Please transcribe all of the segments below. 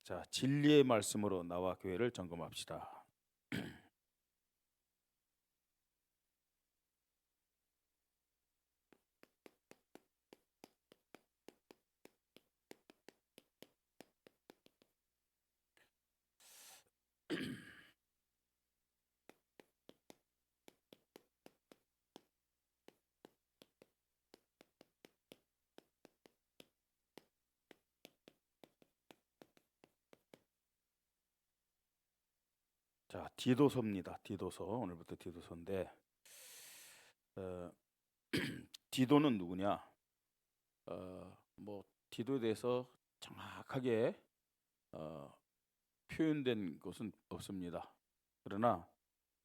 자, 진리의 말씀으로 나와 교회를 점검합시다. 자, 디도서입니다. 디도서. 오늘부터 디도서인데 어, 디도는 누구냐? 뭐 디도에 대해서 정확하게 어, 표현된 것은 없습니다. 그러나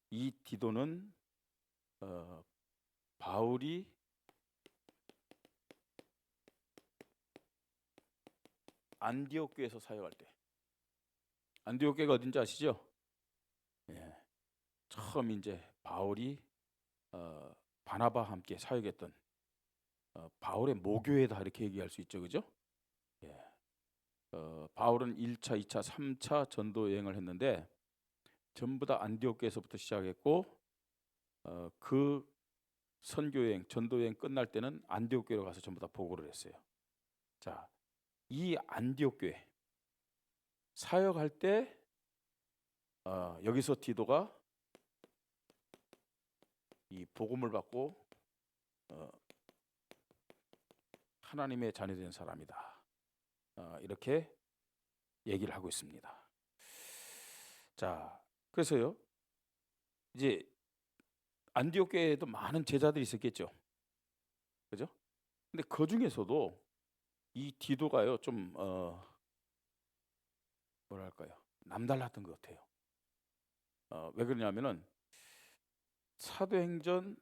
이 디도는 바울이 안디옥 교회에서 사역할 때, 안디옥 교회가 어딘지 아시죠? 예, 처음 이제 바울이 바나바와 함께 사역했던 바울의 모교회다 이렇게 얘기할 수 있죠, 그죠? 예. 바울은 1차, 2차, 3차 전도 여행을 했는데 전부 다 안디옥에서부터 시작했고 그 선교 여행, 전도 여행 끝날 때는 안디옥 교회로 가서 전부 다 보고를 했어요. 자, 이 안디옥 교회 사역할 때 여기서 디도가 이 복음을 받고 하나님의 자녀된 사람이다. 이렇게 얘기를 하고 있습니다. 자, 그래서요 이제 안디옥 교회에도 많은 제자들이 있었겠죠, 그죠? 근데 그 중에서도 이 디도가요 좀 뭐랄까요, 남달랐던 것 같아요. 왜 그러냐면은 사도행전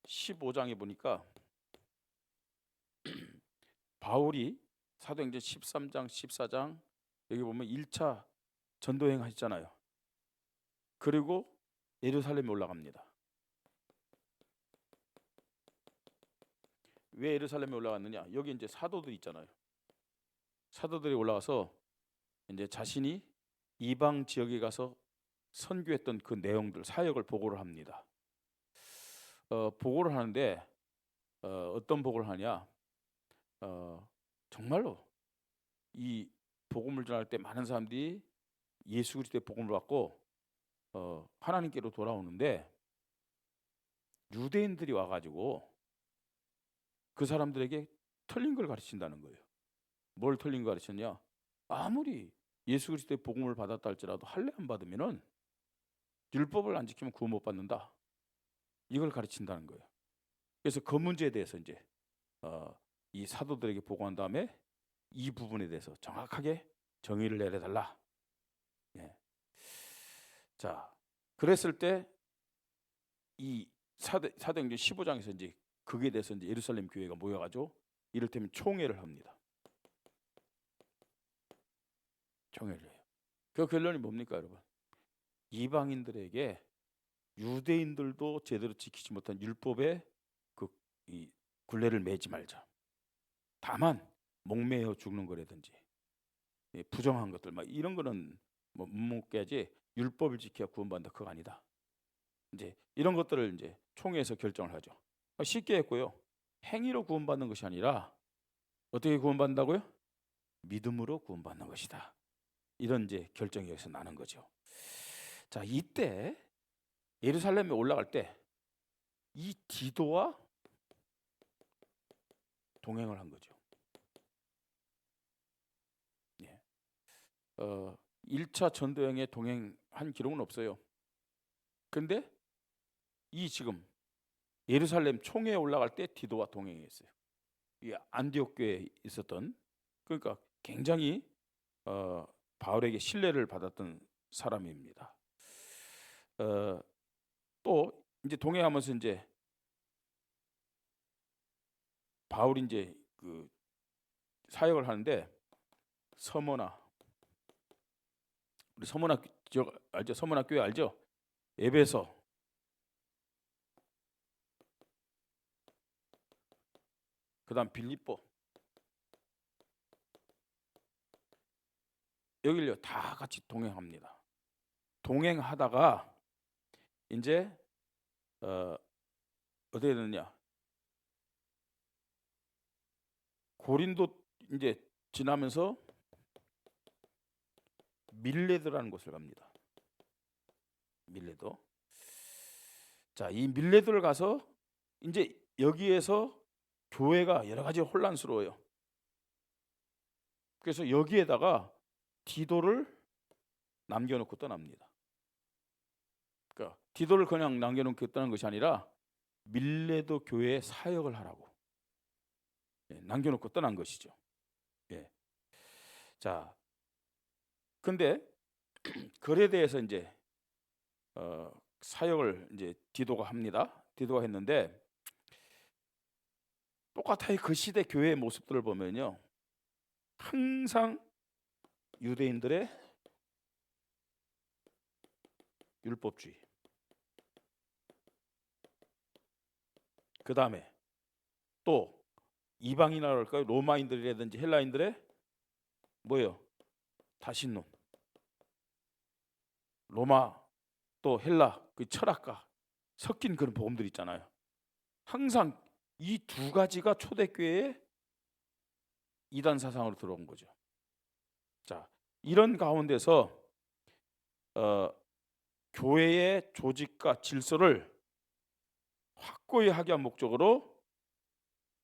15장에 보니까 바울이 사도행전 13장, 14장 여기 보면 1차 전도행 하셨잖아요. 그리고 예루살렘에 올라갑니다. 왜 예루살렘에 올라갔느냐? 여기 이제 사도들 있잖아요. 사도들이 올라와서 이제 자신이 이방 지역에 가서 선교했던 그 내용들, 사역을 보고를 합니다. 보고를 하는데 어떤 보고를 하냐? 정말로 이 복음을 전할 때 많은 사람들이 예수 그리스도의 복음을 받고 하나님께로 돌아오는데 유대인들이 와가지고 그 사람들에게 틀린 걸 가르친다는 거예요. 뭘 틀린 거 가르쳤냐? 아무리 예수 그리스도의 복음을 받았다 할지라도 할례 안 받으면은 율법을 안 지키면 구원 못 받는다. 이걸 가르친다는 거예요. 그래서 그 문제에 대해서 이제 이 사도들에게 보고한 다음에 이 부분에 대해서 정확하게 정의를 내려달라. 예. 자, 그랬을 때 이 사도행전 15장에서 이제 그게 대해서 이제 예루살렘 교회가 모여가지고 이를테면 총회를 합니다. 총회를 해요. 그 결론이 뭡니까, 여러분? 이방인들에게 유대인들도 제대로 지키지 못한 율법의 이 굴레를 매지 말자. 다만 목매어 죽는 거라든지 부정한 것들 막 이런 거는 뭐 묵묵해야지 율법을 지켜야 구원받는다 그거 아니다. 이제 이런 것들을 이제 총회에서 결정을 하죠. 쉽게 했고요. 행위로 구원받는 것이 아니라 어떻게 구원받는다고요? 믿음으로 구원받는 것이다. 이런 이제 결정이 여기서 나는 거죠. 자, 이때 예루살렘에 올라갈 때 이 디도와 동행을 한 거죠. 예. 1차 전도여행에 동행한 기록은 없어요. 근데 이 지금 예루살렘 총회에 올라갈 때 디도와 동행했어요. 이 안디옥 교회에 있었던, 그러니까 굉장히 바울에게 신뢰를 받았던 사람입니다. 또 이제 동행하면서 이제 바울이 이제 그 사역을 하는데 서머나, 우리 서머나 지역 알죠? 서머나 교회 알죠? 에베소, 그다음 빌립보, 여기를요 다 같이 동행합니다. 동행하다가 이제 어디에 되느냐? 고린도 이제 지나면서 밀레도라는 곳을 갑니다. 밀레도. 자, 이 밀레도를 가서 이제 여기에서 교회가 여러 가지 혼란스러워요. 그래서 여기에다가 디도를 남겨놓고 떠납니다. 그러니까 디도를 그냥 남겨놓고 떠나는 것이 아니라 밀레도 교회에 사역을 하라고 남겨놓고 떠난 것이죠. 예. 자, 근데 글에 대해서 이제 사역을 이제 디도가 합니다. 디도가 했는데 똑같아요. 그 시대 교회의 모습들을 보면요, 항상 유대인들의 율법주의, 그 다음에 또 이방인이라 할까요? 로마인들이라든지 헬라인들의 뭐예요? 다신론, 로마 또 헬라 그 철학과 섞인 그런 복음들 있잖아요. 항상 이 두 가지가 초대교회의 이단 사상으로 들어온 거죠. 자, 이런 가운데서 교회의 조직과 질서를 확고히 하기 위한 목적으로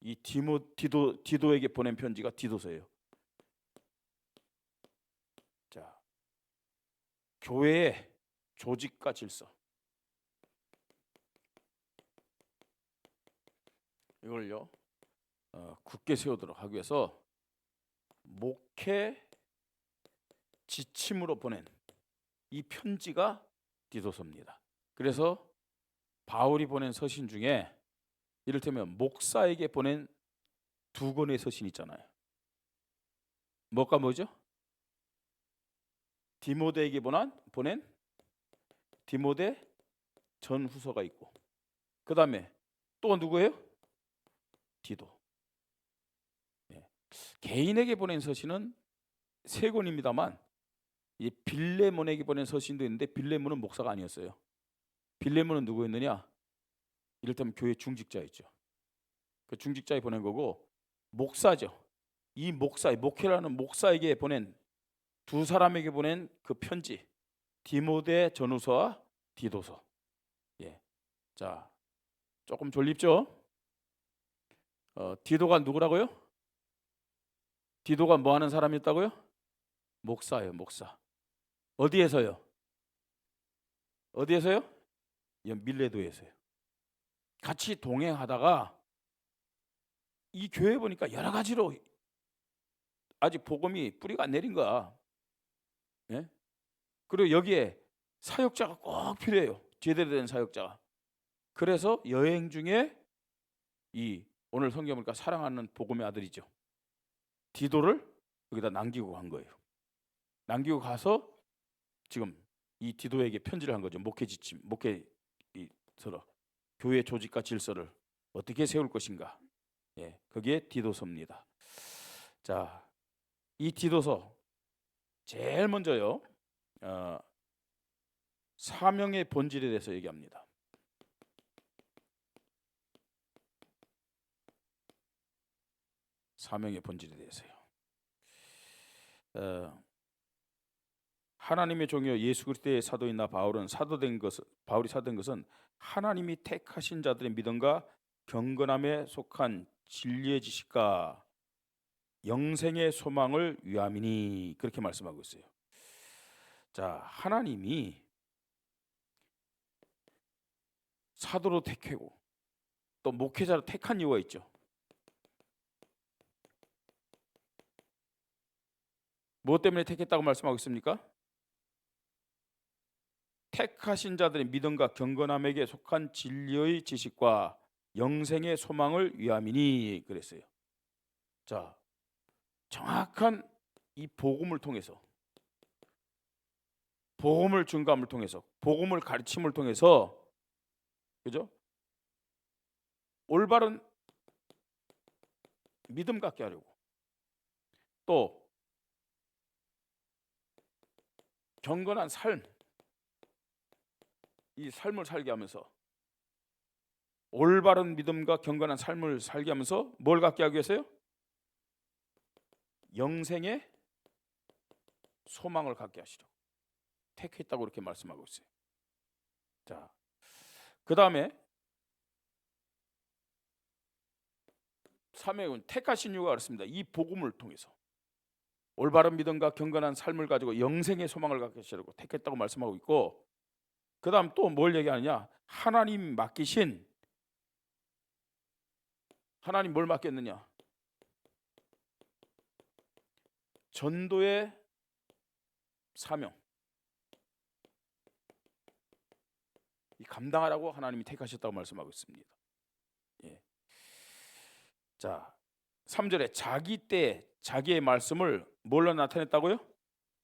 이 디도에게 보낸 편지가 디도서예요. 자, 교회의 조직과 질서, 이걸요 굳게 세우도록 하기 위해서 목회 지침으로 보낸 이 편지가 디도서입니다. 그래서 바울이 보낸 서신 중에 이를테면 목사에게 보낸 두 권의 서신 있잖아요. 뭐가 뭐죠? 디모데에게 보낸 디모데 전후서가 있고, 그 다음에 또 누구예요? 디도. 예. 개인에게 보낸 서신은 세 권입니다만 이 빌레몬에게 보낸 서신도 있는데 빌레몬은 목사가 아니었어요. 빌레몬은 누구였느냐? 이를테면 교회 중직자였죠. 그 중직자에 보낸 거고, 목사죠. 이 목회라는 목사에게 보낸 두 사람에게 보낸 그 편지, 디모데 전후서와 디도서. 예. 자, 조금 졸립죠? 디도가 누구라고요? 디도가 뭐 하는 사람이었다고요? 목사예요, 목사. 어디에서요? 어디에서요? 밀레도에서요. 같이 동행하다가 이 교회 보니까 여러 가지로 아직 복음이 뿌리가 안 내린 거야. 예? 그리고 여기에 사역자가 꼭 필요해요. 제대로 된 사역자가. 그래서 여행 중에 이 오늘 성경 보니까 사랑하는 복음의 아들이죠, 디도를 여기다 남기고 간 거예요. 남기고 가서 지금 이 디도에게 편지를 한 거죠. 목회 지침, 목회서로 교회 조직과 질서를 어떻게 세울 것인가. 예, 그게 디도서입니다. 자, 이 디도서 제일 먼저요, 사명의 본질에 대해서 얘기합니다. 사명의 본질에 대해서요. 하나님의 종이요 예수 그리스도의 사도인 나 바울이 사도된 것은 하나님이 택하신 자들의 믿음과 경건함에 속한 진리의 지식과 영생의 소망을 위함이니, 그렇게 말씀하고 있어요. 자, 하나님이 사도로 택하고 또 목회자로 택한 이유가 있죠. 무엇 때문에 택했다고 말씀하고 있습니까? 택하신 자들의 믿음과 경건함에게 속한 진리의 지식과 영생의 소망을 위함이니, 그랬어요. 자, 정확한 이 복음을 통해서, 복음을 증거함을 통해서, 복음을 가르침을 통해서, 그죠? 올바른 믿음 갖게 하려고, 또 경건한 삶, 이 삶을 살게 하면서 올바른 믿음과 경건한 삶을 살게 하면서 뭘 갖게 하기 위해서요? 영생의 소망을 갖게 하시려고 택했다고 이렇게 말씀하고 있어요. 자, 그 다음에 사명은 택하신 이유가 그렇습니다. 이 복음을 통해서 올바른 믿음과 경건한 삶을 가지고 영생의 소망을 갖게 하시려고 택했다고 말씀하고 있고, 그 다음 또 뭘 얘기하느냐? 하나님 맡기신, 하나님 뭘 맡겼느냐? 전도의 사명, 이 감당하라고 하나님이 택하셨다고 말씀하고 있습니다. 예. 자, 3절에 자기 때 자기의 말씀을 뭘로 나타냈다고요?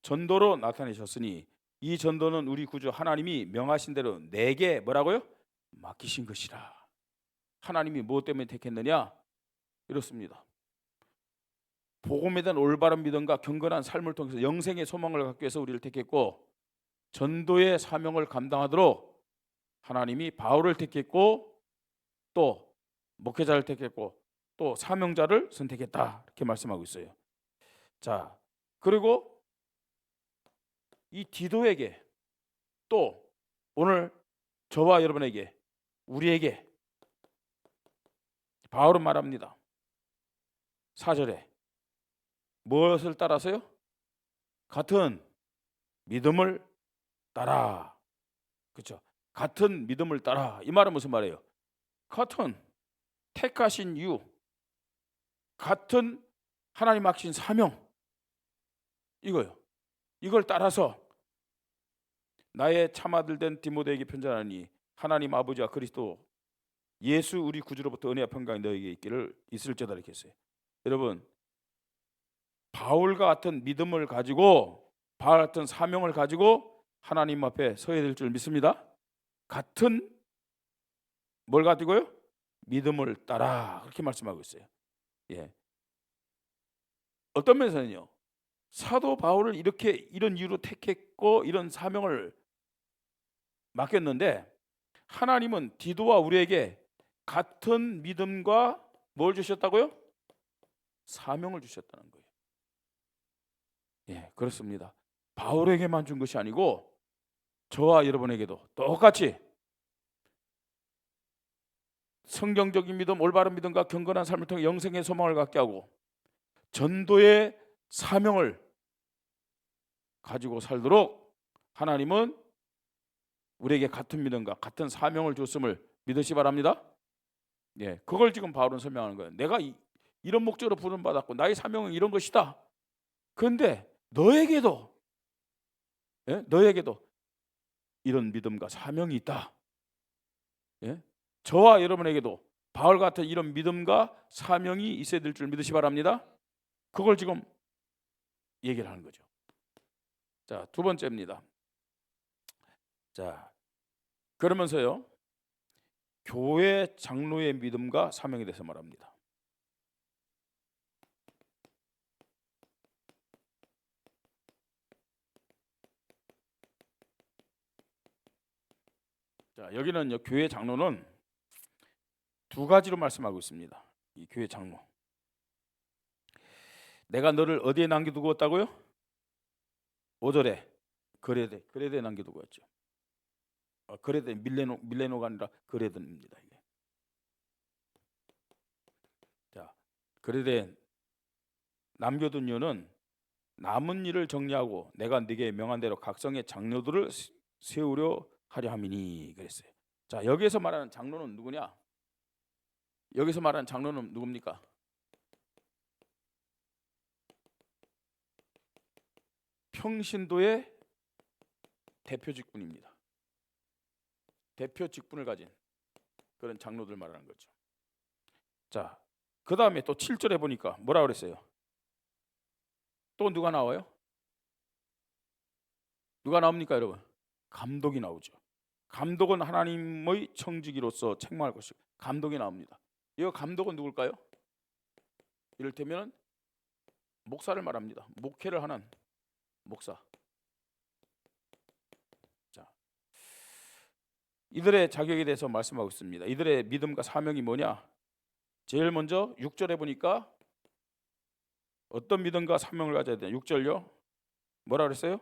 전도로 나타내셨으니 이 전도는 우리 구주 하나님이 명하신 대로 내게 뭐라고요? 맡기신 것이라. 하나님이 무엇 때문에 택했느냐? 이렇습니다. 복음에 대한 올바른 믿음과 경건한 삶을 통해서 영생의 소망을 갖기 위해서 우리를 택했고, 전도의 사명을 감당하도록 하나님이 바울을 택했고, 또 목회자를 택했고, 또 사명자를 선택했다, 이렇게 말씀하고 있어요. 자, 그리고 이 디도에게, 또 오늘 저와 여러분에게, 우리에게 바울은 말합니다. 4절에 무엇을 따라서요? 같은 믿음을 따라. 그렇죠? 같은 믿음을 따라. 이 말은 무슨 말이에요? 같은 택하신 이유, 같은 하나님 맡기신 사명, 이거요. 이걸 따라서 나의 참아들 된 디모데에게 편지하니 하나님 아버지와 그리스도 예수 우리 구주로부터 은혜와 평강이 너에게 있을지어다, 이렇게 했어요. 여러분, 바울과 같은 믿음을 가지고, 바울 같은 사명을 가지고 하나님 앞에 서야 될 줄 믿습니다. 같은 뭘 가지고요? 믿음을 따라, 그렇게 말씀하고 있어요. 예. 어떤 면에서는요, 사도 바울을 이런 이유로 택했고 이런 사명을 맡겼는데, 하나님은 디도와 우리에게 같은 믿음과 뭘 주셨다고요? 사명을 주셨다는 거예요. 예, 그렇습니다. 바울에게만 준 것이 아니고 저와 여러분에게도 똑같이 성경적인 믿음, 올바른 믿음과 경건한 삶을 통해 영생의 소망을 갖게 하고 전도의 사명을 가지고 살도록 하나님은 우리에게 같은 믿음과 같은 사명을 줬음을 믿으시 바랍니다. 예, 그걸 지금 바울은 설명하는 거예요. 내가 이런 목적으로 부름받았고 나의 사명은 이런 것이다. 그런데 너에게도, 예? 너에게도 이런 믿음과 사명이 있다. 예? 저와 여러분에게도 바울 같은 이런 믿음과 사명이 있어야 될 줄 믿으시 바랍니다. 그걸 지금 얘기를 하는 거죠. 자, 두 번째입니다. 자, 그러면서요, 교회 장로의 믿음과 사명에 대해서 말합니다. 자, 여기는 교회 장로는 두 가지로 말씀하고 있습니다. 이 교회 장로, 내가 너를 어디에 남겨두고 왔다고요? 5절에 그레데에 남겨두고 왔죠. 그레데, 밀레노가 아니라 그레데입니다. 이게. 자, 그레데에 남겨둔 이유는 남은 일을 정리하고 내가 네게 명한 대로 각성의 장로들을 세우려 하려 함이니, 그랬어요. 자, 여기에서 말하는 장로는 누구냐? 여기서 말하는 장로는 누굽니까? 평신도의 대표 직분입니다. 대표 직분을 가진 그런 장로들 말하는 거죠. 자, 그 다음에 또 7절에 보니까 뭐라 그랬어요? 또 누가 나와요? 누가 나옵니까, 여러분? 감독이 나오죠. 감독은 하나님의 청지기로서 책망할 것이고 감독이 나옵니다. 이 감독은 누굴까요? 이를테면 목사를 말합니다. 목회를 하는 목사. 이들의 자격에 대해서 말씀하고 있습니다. 이들의 믿음과 사명이 뭐냐? 제일 먼저 6절에 보니까 어떤 믿음과 사명을 가져야 되냐? 6절요. 뭐라 그랬어요?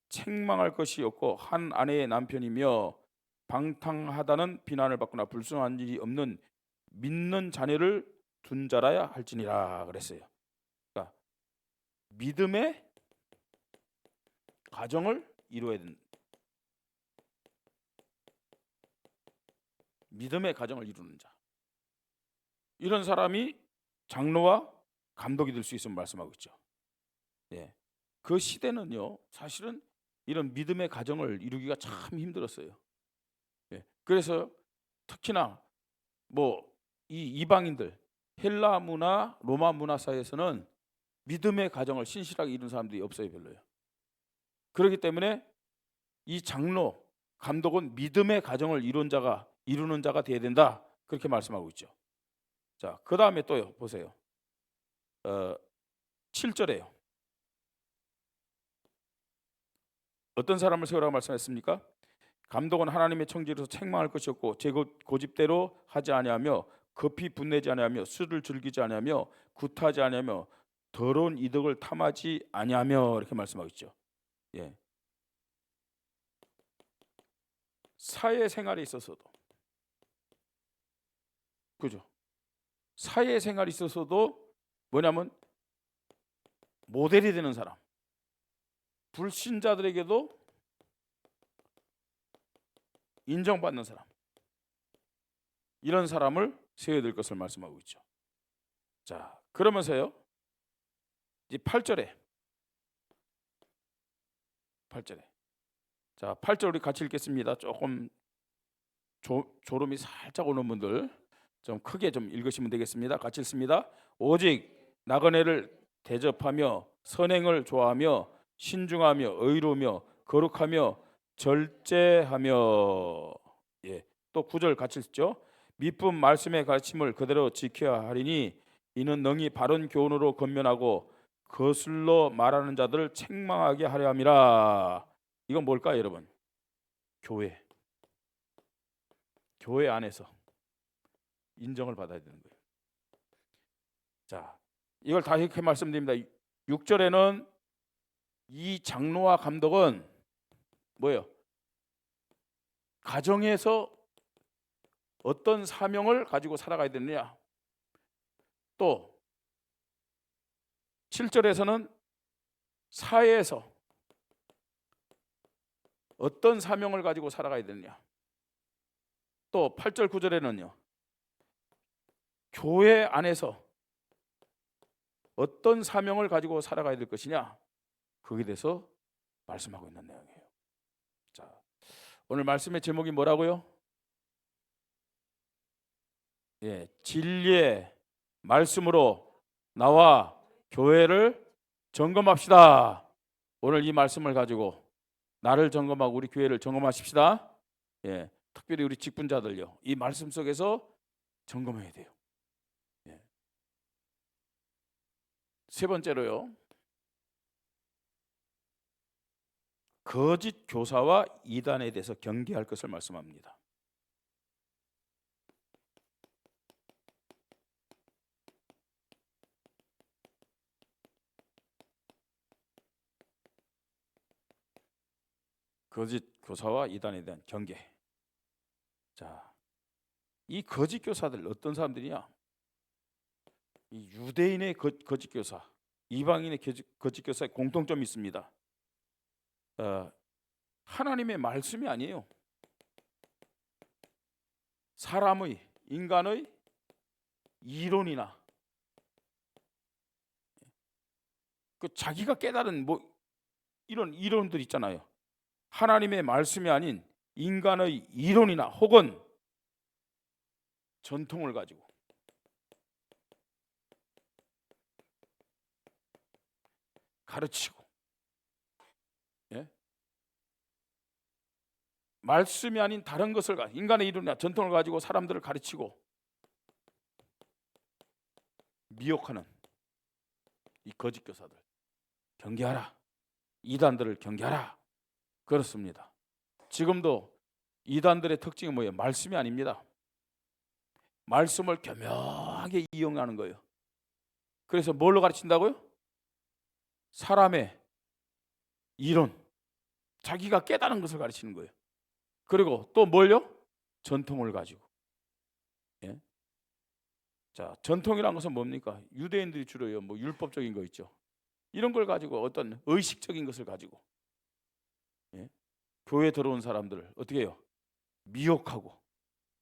책망할 것이 없고 한 아내의 남편이며 방탕하다는 비난을 받거나 불순한 일이 없는 믿는 자녀를 둔 자라야 할지니라 그랬어요. 그러니까 믿음의 가정을 이루어야 된다. 믿음의 가정을 이루는 자. 이런 사람이 장로와 감독이 될 수 있음을 말씀하고 있죠. 예. 그 시대는요, 사실은 이런 믿음의 가정을 이루기가 참 힘들었어요. 예. 그래서 특히나 뭐 이 이방인들, 헬라 문화, 로마 문화 사이에서는 믿음의 가정을 신실하게 이룬 사람들이 없어요, 별로요. 그렇기 때문에 이 장로, 감독은 믿음의 가정을 이루는 자가 되어야 된다. 그렇게 말씀하고 있죠. 자, 그 다음에 또요, 보세요. 7절에요. 어떤 사람을 세우라고 말씀했습니까? 감독은 하나님의 청지로서 책망할 것이 없고 제 고집대로 하지 아니하며 급히 분내지 아니하며 술을 즐기지 아니하며 굿하지 아니하며 더러운 이득을 탐하지 아니하며 이렇게 말씀하고 있죠. 예. 사회생활에 있어서도 그죠? 사회생활에 있어서도 뭐냐면 모델이 되는 사람, 불신자들에게도 인정받는 사람, 이런 사람을 세워야 될 것을 말씀하고 있죠. 자, 그러면서요, 이제 8절에 자, 8절 우리 같이 읽겠습니다. 조금 졸음이 살짝 오는 분들 좀 크게 좀 읽으시면 되겠습니다. 같이 읽습니다. 오직 나그네를 대접하며 선행을 좋아하며 신중하며 의로우며 거룩하며 절제하며. 예. 또 9절 같이 읽죠. 미쁜 말씀의 가르침을 그대로 지켜야 하리니 이는 능히 바른 교훈으로 건면하고 거슬러 말하는 자들을 책망하게 하려 함이라. 이건 뭘까요, 여러분? 교회 안에서 인정을 받아야 되는 거예요. 자, 이걸 다 이렇게 말씀드립니다. 6절에는 이 장로와 감독은 뭐예요? 가정에서 어떤 사명을 가지고 살아가야 되느냐. 또 7절에서는 사회에서 어떤 사명을 가지고 살아가야 되느냐. 또 8절 9절에는요. 교회 안에서 어떤 사명을 가지고 살아가야 될 것이냐. 거기에 대해서 말씀하고 있는 내용이에요. 자, 오늘 말씀의 제목이 뭐라고요? 예, 진리의 말씀으로 나와 교회를 점검합시다. 오늘 이 말씀을 가지고 나를 점검하고 우리 교회를 점검하십시다. 예, 특별히 우리 직분자들요. 이 말씀 속에서 점검해야 돼요. 예. 세 번째로요. 거짓 교사와 이단에 대해서 경계할 것을 말씀합니다. 거짓 교사와 이단에 대한 경계. 자, 이 거짓 교사들 어떤 사람들이냐? 이 유대인의 거짓 교사, 이방인의 거짓 교사의 공통점이 있습니다. 하나님의 말씀이 아니에요. 사람의, 인간의 이론이나 그 자기가 깨달은 뭐 이런 이론들 있잖아요. 하나님의 말씀이 아닌 인간의 이론이나 혹은 전통을 가지고 가르치고, 예? 말씀이 아닌 다른 것을 가지고 인간의 이론이나 전통을 가지고 사람들을 가르치고 미혹하는 이 거짓 교사들 경계하라. 이단들을 경계하라. 그렇습니다. 지금도 이단들의 특징이 뭐예요? 말씀이 아닙니다. 말씀을 교묘하게 이용하는 거예요. 그래서 뭘로 가르친다고요? 사람의 이론, 자기가 깨달은 것을 가르치는 거예요. 그리고 또 뭘요? 전통을 가지고. 예? 자, 전통이라는 것은 뭡니까? 유대인들이 주로요, 뭐 율법적인 거 있죠. 이런 걸 가지고 어떤 의식적인 것을 가지고, 예? 교회에 들어온 사람들을 어떻게 해요? 미혹하고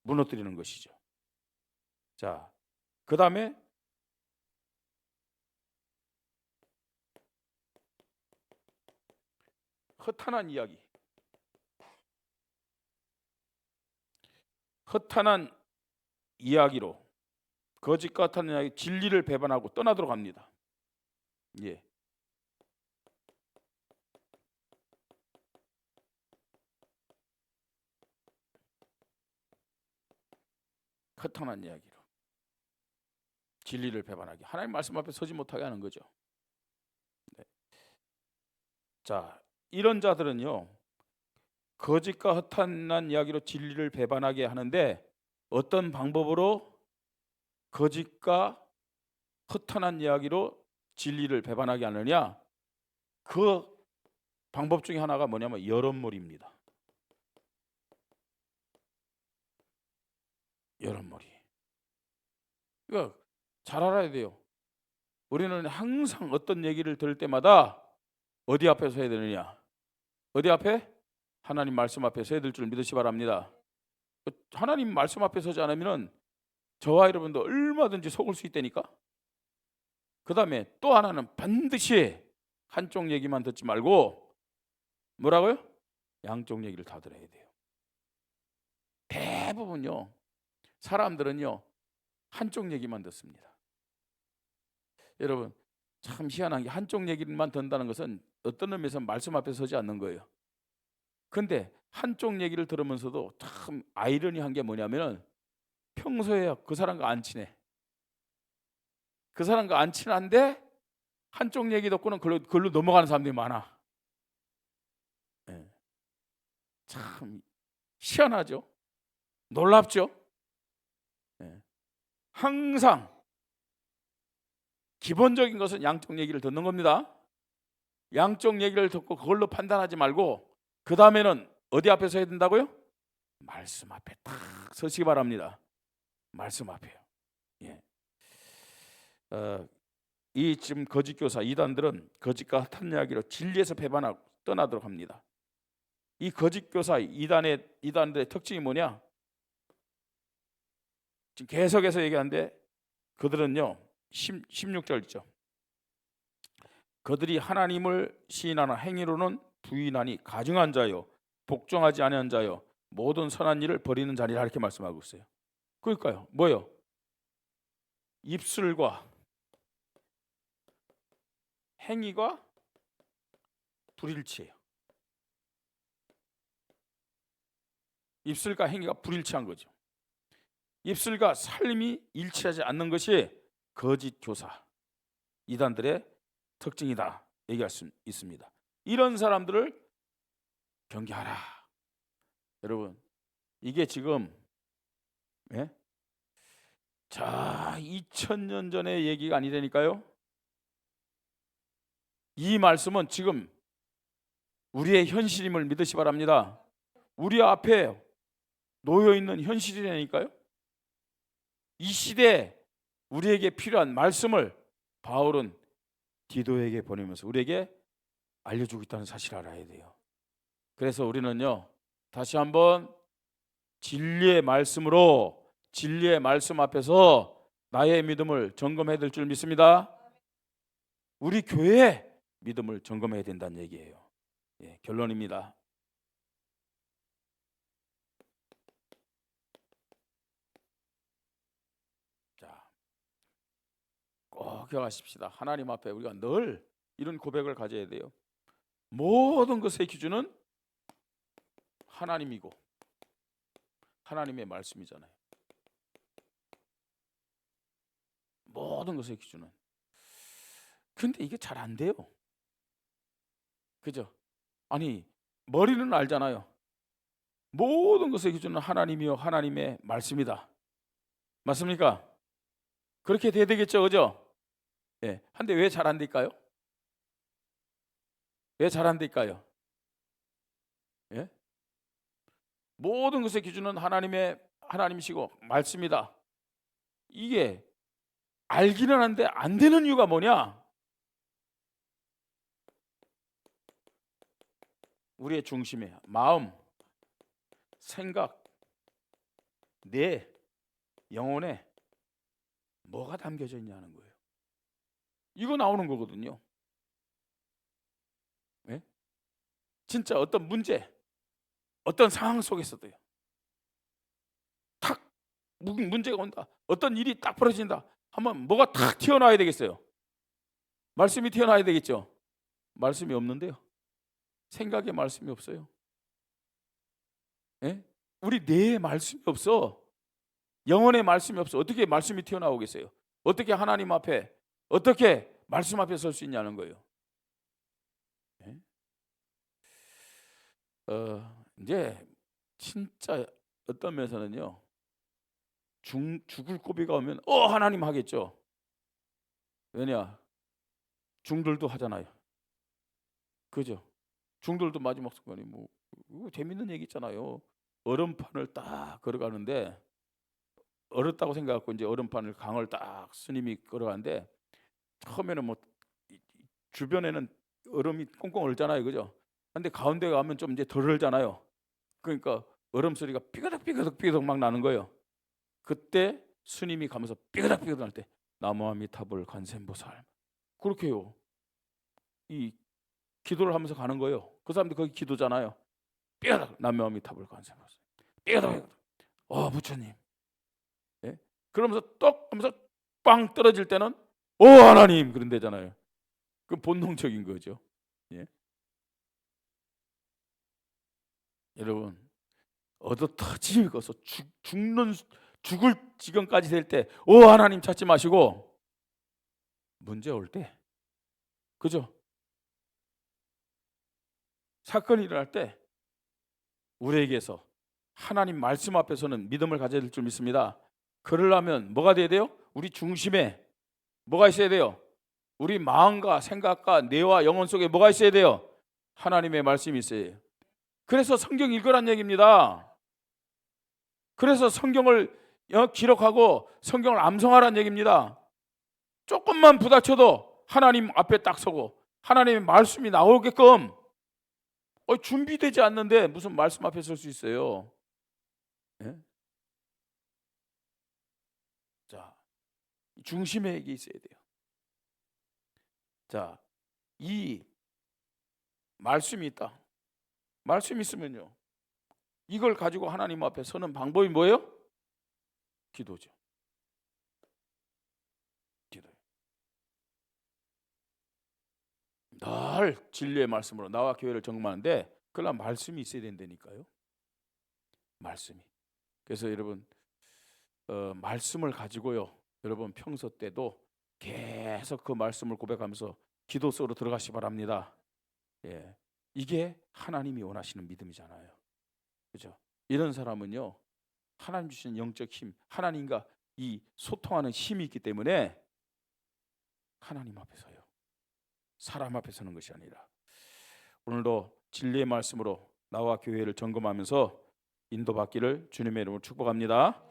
무너뜨리는 것이죠. 자, 그 다음에 허탄한 이야기. 허탄한 이야기로, 거짓 같은 이야기, 진리를 배반하고 떠나도록 합니다. 예. 허탄한 이야기로 진리를 배반하게, 하나님 말씀 앞에 서지 못하게 하는 거죠. 네. 자, 이런 자들은요, 거짓과 허탄한 이야기로 진리를 배반하게 하는데 어떤 방법으로 거짓과 허탄한 이야기로 진리를 배반하게 하느냐? 그 방법 중에 하나가 뭐냐면 여론몰이입니다. 여론몰이. 그러니까 잘 알아야 돼요. 우리는 항상 어떤 얘기를 들을 때마다 어디 앞에 서야 되느냐? 어디 앞에? 하나님 말씀 앞에 서야 될 줄 믿으시 바랍니다. 하나님 말씀 앞에 서지 않으면 저와 여러분도 얼마든지 속을 수 있다니까. 그 다음에 또 하나는 반드시 한쪽 얘기만 듣지 말고 뭐라고요? 양쪽 얘기를 다 들어야 돼요. 대부분요, 사람들은요, 한쪽 얘기만 듣습니다. 여러분, 참 희한한 게 한쪽 얘기만 듣는다는 것은 어떤 의미에서 말씀 앞에 서지 않는 거예요. 근데 한쪽 얘기를 들으면서도 참 아이러니한 게 뭐냐면 평소에 그 사람과 안 친해. 그 사람과 안 친한데 한쪽 얘기 듣고는 그걸로 넘어가는 사람들이 많아. 네. 참 희한하죠. 놀랍죠. 네. 항상 기본적인 것은 양쪽 얘기를 듣는 겁니다. 양쪽 얘기를 듣고 그걸로 판단하지 말고 그 다음에는 어디 앞에 서야 된다고요? 말씀 앞에 딱 서시기 바랍니다. 말씀 앞에요. 예. 이 지금 거짓 교사 이단들은 거짓과 헛된 이야기로 진리에서 배반하고 떠나도록 합니다. 이 거짓 교사 이단들의 특징이 뭐냐? 지금 계속해서 얘기하는데 그들은요, 16절 있죠. 그들이 하나님을 시인하는 행위로는 부인하니 가증한 자요, 복종하지 아니한 자요, 모든 선한 일을 버리는 자리라, 이렇게 말씀하고 있어요. 그러니까요, 뭐요? 입술과 행위가 불일치해요. 입술과 행위가 불일치한 거죠. 입술과 삶이 일치하지 않는 것이 거짓 교사 이단들의 특징이다 얘기할 수 있습니다. 이런 사람들을 경계하라. 여러분, 이게 지금 자 2000년 전의 얘기가 아니라니까요. 이 말씀은 지금 우리의 현실임을 믿으시 바랍니다. 우리 앞에 놓여 있는 현실이라니까요. 이 시대에 우리에게 필요한 말씀을 바울은 디도에게 보내면서 우리에게 알려주고 있다는 사실을 알아야 돼요. 그래서 우리는요, 다시 한번 진리의 말씀으로, 진리의 말씀 앞에서 나의 믿음을 점검해야 될 줄 믿습니다. 우리 교회의 믿음을 점검해야 된다는 얘기예요. 예, 결론입니다. 자, 꼭 기억하십시다. 하나님 앞에 우리가 늘 이런 고백을 가져야 돼요. 모든 것의 기준은 하나님이고 하나님의 말씀이잖아요. 모든 것의 기준은. 근데 이게 잘 안 돼요. 그죠? 아니, 머리는 알잖아요. 모든 것의 기준은 하나님이요 하나님의 말씀이다. 맞습니까? 그렇게 돼야 되겠죠, 그죠? 예. 한데 왜 잘 안 될까요? 왜 잘 안 될까요? 예? 모든 것의 기준은 하나님이시고 말씀이다. 이게 알기는 하는데 안 되는 이유가 뭐냐? 우리의 중심에 마음, 생각, 내 영혼에 뭐가 담겨져 있냐는 거예요. 이거 나오는 거거든요. 예? 진짜 어떤 문제, 어떤 상황 속에서도요. 탁 문제가 온다. 어떤 일이 딱 벌어진다. 한번 뭐가 탁 튀어나와야 되겠어요. 말씀이 튀어나와야 되겠죠. 말씀이 없는데요. 생각에 말씀이 없어요. 예? 우리 뇌에 말씀이 없어. 영혼에 말씀이 없어. 어떻게 말씀이 튀어나오겠어요? 어떻게 하나님 앞에, 어떻게 말씀 앞에 설 수 있냐는 거예요. 예? 이제 진짜 어떤 면에서는요, 죽을 고비가 오면 하나님 하겠죠. 왜냐? 중들도 하잖아요. 그죠? 중들도 마지막 순간에 뭐 재밌는 얘기 있잖아요. 얼음판을 딱 걸어가는데 얼었다고 생각하고 이제 얼음판을 강을 딱 스님이 걸어가는데 처음에는 뭐 주변에는 얼음이 꽁꽁 얼잖아요, 그죠? 근데 가운데 가면 좀 이제 덜 얼잖아요. 그러니까 얼음 소리가 삐그덕 막 나는 거예요. 그때 스님이 가면서 삐그덕 날 때 나무아미타불 관세음보살 그렇게요. 이 기도를 하면서 가는 거예요. 그 사람들 거기 기도잖아요. 삐그덕 나무아미타불 관세음보살 삐그덕 부처님. 예? 그러면서 떡 하면서 빵 떨어질 때는 하나님 그런 데잖아요. 그 본능적인 거죠. 예? 여러분 얻어 터지면서 죽을 지경까지 될 때 하나님 찾지 마시고 문제 올 때 그죠? 사건이 일어날 때 우리에게서 하나님 말씀 앞에서는 믿음을 가져야 될 줄 믿습니다. 그러려면 뭐가 돼야 돼요? 우리 중심에 뭐가 있어야 돼요? 우리 마음과 생각과 뇌와 영혼 속에 뭐가 있어야 돼요? 하나님의 말씀이 있어야 해요. 그래서 성경 읽으란 얘기입니다. 그래서 성경을 기록하고 성경을 암송하란 얘기입니다. 조금만 부닥쳐도 하나님 앞에 딱 서고 하나님의 말씀이 나오게끔 준비되지 않는데 무슨 말씀 앞에 설 수 있어요? 예? 자, 중심에 이게 있어야 돼요. 자, 이 말씀이 있다. 말씀이 있으면요. 이걸 가지고 하나님 앞에 서는 방법이 뭐예요? 기도죠. 기도요. 늘 진리의 말씀으로 나와 교회를 점검하는데 그러나 말씀이 있어야 된다니까요. 말씀이. 그래서 여러분 말씀을 가지고요. 여러분 평소 때도 계속 그 말씀을 고백하면서 기도 속으로 들어가시 바랍니다. 예, 이게 하나님이 원하시는 믿음이잖아요. 그죠? 이런 사람은요, 하나님 주시는 영적 힘, 하나님과 이 소통하는 힘이 있기 때문에 하나님 앞에 서요. 사람 앞에 서는 것이 아니라. 오늘도 진리의 말씀으로 나와 교회를 점검하면서 인도받기를 주님의 이름으로 축복합니다.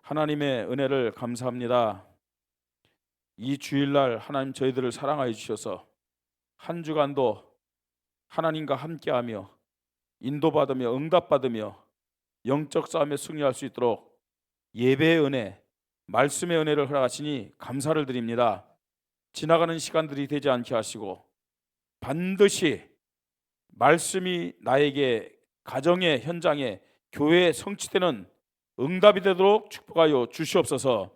하나님의 은혜를 감사합니다. 이 주일날 하나님 저희들을 사랑하여 주셔서 한 주간도 하나님과 함께하며 인도받으며 응답받으며 영적 싸움에 승리할 수 있도록 예배의 은혜, 말씀의 은혜를 허락하시니 감사를 드립니다. 지나가는 시간들이 되지 않게 하시고 반드시 말씀이 나에게 가정의 현장에 교회에 성취되는 응답이 되도록 축복하여 주시옵소서.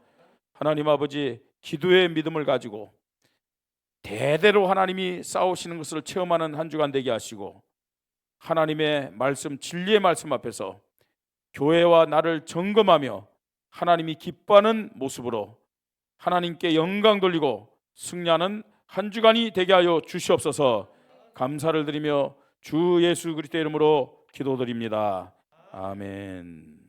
하나님 아버지, 기도의 믿음을 가지고 대대로 하나님이 싸우시는 것을 체험하는 한 주간 되게 하시고 하나님의 말씀, 진리의 말씀 앞에서 교회와 나를 점검하며 하나님이 기뻐하는 모습으로 하나님께 영광 돌리고 승리하는 한 주간이 되게 하여 주시옵소서. 감사를 드리며 주 예수 그리스도의 이름으로 기도드립니다. 아멘.